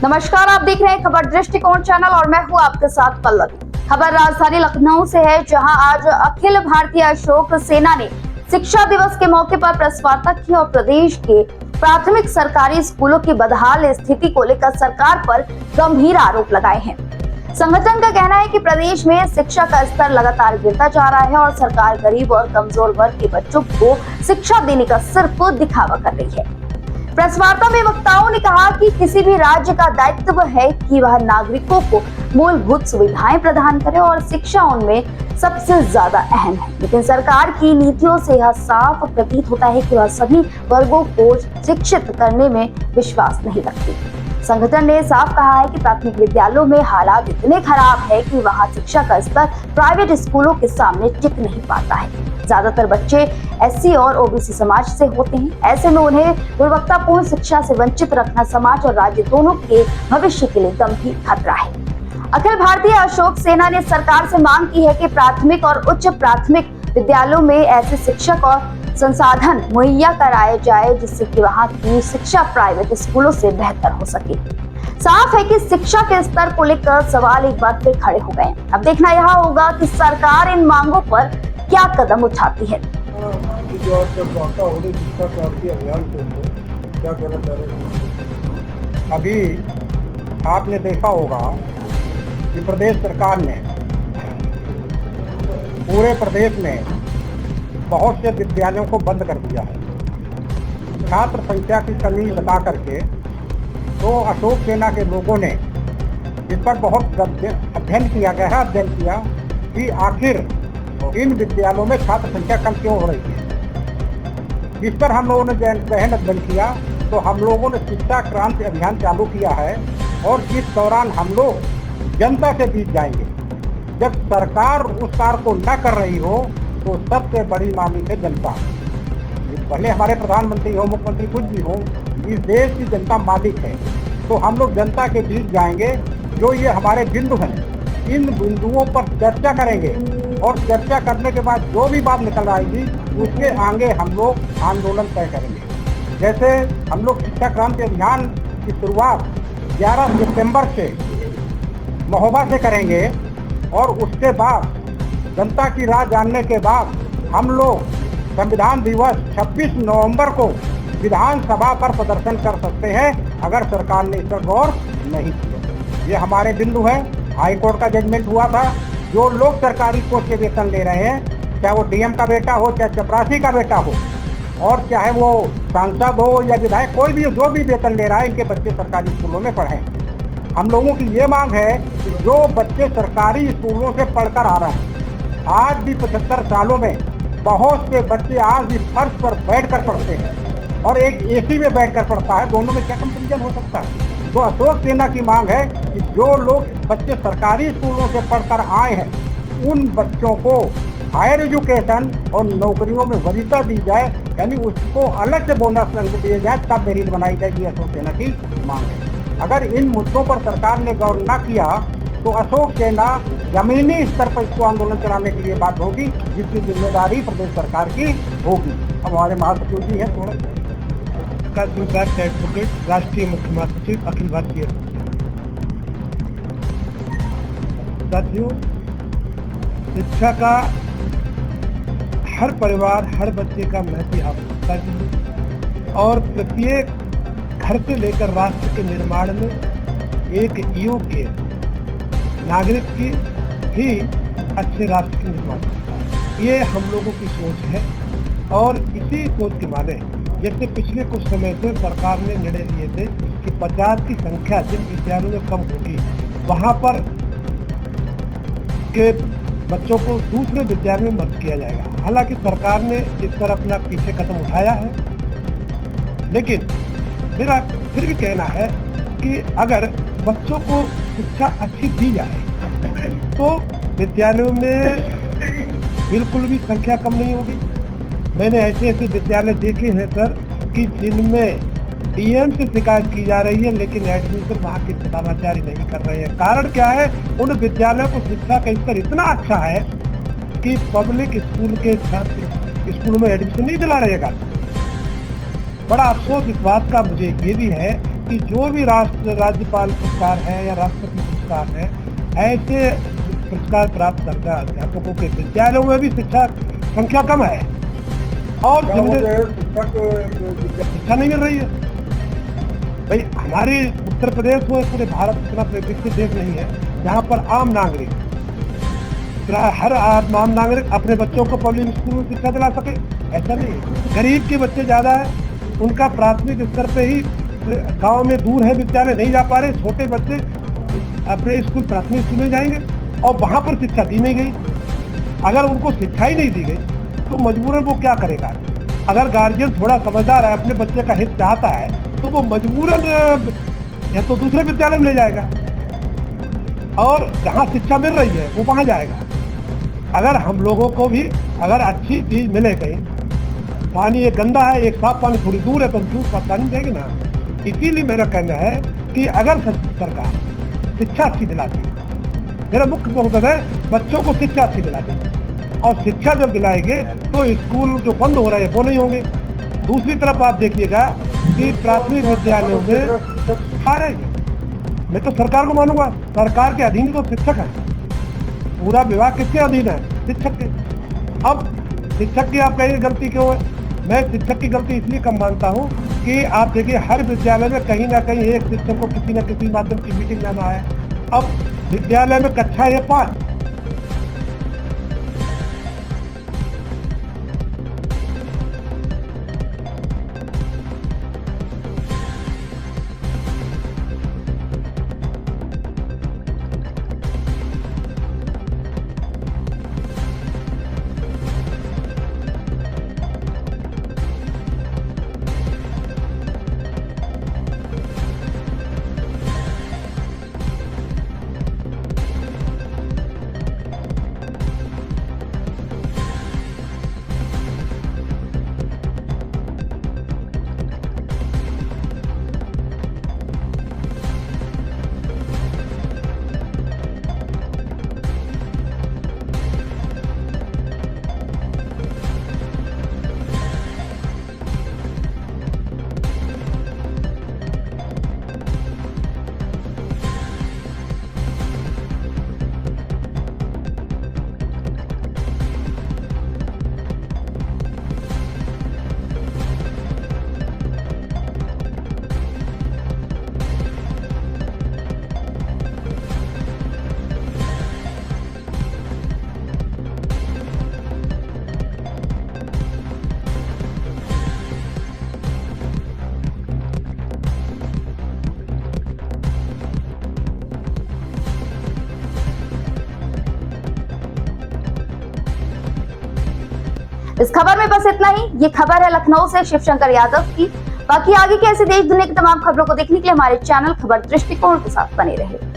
नमस्कार, आप देख रहे हैं खबर दृष्टिकोण चैनल और मैं हूं आपके साथ पल्लवी। खबर राजधानी लखनऊ से है, जहां आज अखिल भारतीय अशोक सेना ने शिक्षा दिवस के मौके पर प्रेस वार्ता की और प्रदेश के प्राथमिक सरकारी स्कूलों की बदहाल स्थिति को लेकर सरकार पर गंभीर आरोप लगाए हैं। संगठन का कहना है कि प्रदेश में शिक्षा का स्तर लगातार गिरता जा रहा है और सरकार गरीब और कमजोर वर्ग के बच्चों को शिक्षा देने का सिर्फ दिखावा कर रही है। प्रेस वार्ता में वक्ताओं ने कहा कि किसी भी राज्य का दायित्व है कि वह नागरिकों को मूलभूत सुविधाएं प्रदान करे और शिक्षा उनमें सबसे ज्यादा अहम है, लेकिन सरकार की नीतियों से यह साफ प्रतीत होता है कि वह सभी वर्गों को शिक्षित करने में विश्वास नहीं रखती। संगठन ने साफ कहा है कि प्राथमिक विद्यालयों में हालात इतने खराब है कि वहां शिक्षा का स्तर प्राइवेट स्कूलों के सामने टिक नहीं पाता है। ज्यादातर बच्चे एससी और ओबीसी समाज से होते हैं। ऐसे में उन्हें गुणवत्तापूर्ण शिक्षा से वंचित रखना समाज और राज्य दोनों के भविष्य के लिए गंभीर खतरा है। अखिल भारतीय अशोक सेना ने सरकार से मांग की है कि प्राथमिक और उच्च प्राथमिक विद्यालयों में ऐसे शिक्षक और संसाधन मुहैया कराए जाए जिससे कि वहां की शिक्षा प्राइवेट स्कूलों से बेहतर हो सके। साफ है कि शिक्षा के स्तर को लेकर सवाल एक बार फिर खड़े हो गए। अब देखना यह होगा कि सरकार इन मांगों पर क्या कदम उठाती है। अभी आपने देखा होगा कि प्रदेश सरकार ने पूरे प्रदेश में बहुत से विद्यालयों को बंद कर दिया है। छात्र संख्या की कमी बता करके तो अशोक सेना के लोगों ने इस पर बहुत अध्ययन किया, गहरा अध्ययन किया कि आखिर इन विद्यालयों में छात्र संख्या कम क्यों हो रही है। इस पर हम लोगों ने गहन अध्ययन किया तो हम लोगों ने शिक्षा क्रांति अभियान चालू किया है और इस दौरान हम लोग जनता के बीच जाएंगे। जब सरकार उस कार्य को न कर रही हो तो सबसे बड़ी मालिक है जनता। भले हमारे प्रधानमंत्री हो, मुख्यमंत्री कुछ भी हो, इस देश की जनता मालिक है। तो हम लोग जनता के बीच जाएंगे, जो ये हमारे बिंदु हैं, इन बिंदुओं पर चर्चा करेंगे और चर्चा करने के बाद जो भी बात निकल आएगी उसके आगे हम लोग आंदोलन तय करेंगे। जैसे हम लोग शिक्षा क्रांति अभियान की शुरुआत 11 सितंबर से महोबा से करेंगे और उसके बाद जनता की राय जानने के बाद हम लोग संविधान दिवस 26 नवंबर को विधानसभा पर प्रदर्शन कर सकते हैं अगर सरकार ने इस पर गौर नहीं किया। ये हमारे बिंदु है। हाई कोर्ट का जजमेंट हुआ था, जो लोग सरकारी पोस्ट के वेतन ले रहे हैं, चाहे वो डीएम का बेटा हो, चाहे चपरासी का बेटा हो, और चाहे वो सांसद हो या विधायक, कोई भी जो भी वेतन ले रहा है, इनके बच्चे सरकारी स्कूलों में पढ़ें। हम लोगों की ये मांग है कि जो बच्चे सरकारी स्कूलों से पढ़कर आ रहे हैं, आज भी 75 सालों में बहुत से बच्चे आज भी फर्श पर बैठकर पढ़ते हैं और एक एसी में बैठकर पढ़ता है। दोनों में क्या कंपैरिजन हो सकता है। तो अशोक सेना की मांग है कि जो लोग बच्चे सरकारी स्कूलों से पढ़कर आए हैं, उन बच्चों को हायर एजुकेशन और नौकरियों में वरीयता दी जाए, यानी उसको अलग से बोनस दिए जाए, तब मेरिट बनाई जाएगी। अशोक सेना की मांग है। अगर इन मुद्दों पर सरकार ने गौर न किया तो अशोक सेना जमीनी स्तर पर इसको आंदोलन चलाने के लिए बात होगी, जिसकी जिम्मेदारी प्रदेश सरकार की होगी। अब हमारे महासचिव जी हैं, थोड़ा एडवोकेट, राष्ट्रीय मुख्य महासचिव, अखिल भारतीय। साथियों, शिक्षा का हर परिवार, हर बच्चे का महत्व आवश्यकता है और प्रत्येक घर से लेकर राष्ट्र के निर्माण में एक योग्य नागरिक की ही अच्छे राष्ट्र के निर्माण, ये हम लोगों की सोच है। और इसी सोच के माने जैसे पिछले कुछ समय से सरकार ने निर्णय लिए थे कि 50 की संख्या जिन विद्यालयों में कम होगी, वहाँ पर के बच्चों को दूसरे विद्यालयों में मर्ज किया जाएगा। हालांकि सरकार ने इस पर अपना पीछे कदम उठाया है, लेकिन मेरा फिर भी कहना है कि अगर बच्चों को शिक्षा अच्छी दी जाए तो विद्यालयों में बिल्कुल भी संख्या कम नहीं होगी। मैंने ऐसे विद्यालय देखे हैं सर कि जिनमें डीएम से शिकायत की जा रही है, लेकिन एडमिशन वहाँ के प्रधानाचार्य नहीं कर रहे हैं। कारण क्या है? उन विद्यालयों को शिक्षा का स्तर इतना अच्छा है कि पब्लिक स्कूल के छात्र स्कूल में एडमिशन नहीं दिला रहेगा। बड़ा अफसोस इस बात का मुझे ये भी है कि जो भी राज्यपाल पुरस्कार है या राष्ट्रपति पुरस्कार है, ऐसे पुरस्कार प्राप्त करता अध्यापकों के विद्यालयों में भी शिक्षा संख्या कम है और शिक्षा नहीं मिल रही है। भाई हमारे उत्तर प्रदेश में पूरे भारत इतना विकसित देश नहीं है जहाँ पर आम नागरिक हर आम नागरिक अपने बच्चों को पब्लिक स्कूल में शिक्षा दिला सके, ऐसा नहीं है। गरीब के बच्चे ज़्यादा है, उनका प्राथमिक स्तर पे ही गांव में दूर है विद्यालय, नहीं जा पा रहे, छोटे बच्चे अपने स्कूल प्राथमिक स्कूल में जाएंगे और वहाँ पर शिक्षा दी नहीं गई। अगर उनको शिक्षा ही नहीं दी गई तो मजबूरन वो क्या करेगा। अगर गार्जियन थोड़ा समझदार है, अपने बच्चे का हित चाहता है, तो वो मजबूरन या तो दूसरे विद्यालय में ले जाएगा और जहाँ शिक्षा मिल रही है वो वहाँ जाएगा। अगर हम लोगों को भी अगर अच्छी चीज मिले कहीं, पानी एक गंदा है, एक साफ पानी थोड़ी दूर है, तो हम दूर पानी देंगे ना। इसीलिए मेरा कहना है कि अगर सरकार शिक्षा अच्छी दिलाती है, मेरा मुख्य मकसद है बच्चों को शिक्षा अच्छी दिलाती है, और शिक्षा जब दिलाएंगे तो स्कूल जो बंद हो रहे हैं वो नहीं होंगे। दूसरी तरफ आप देखिएगा कि प्राथमिक विद्यालयों में आ रहे, मैं तो सरकार को मानूंगा, सरकार के अधीन तो शिक्षक है, पूरा विभाग किसके अधीन है, शिक्षक के। अब शिक्षक की आप कहेंगे गलती क्यों है, मैं शिक्षक की गलती इसलिए कम मानता हूँ कि आप देखिए हर विद्यालय में कहीं ना कहीं एक शिक्षक को किसी न किसी माध्यम की मीटिंग जाना है। अब विद्यालय में कक्षा है 5, इस खबर में बस इतना ही। ये खबर है लखनऊ से शिवशंकर यादव की। बाकी आगे के ऐसे देश दुनिया की तमाम खबरों को देखने के लिए हमारे चैनल खबर दृष्टिकोण के साथ बने रहे।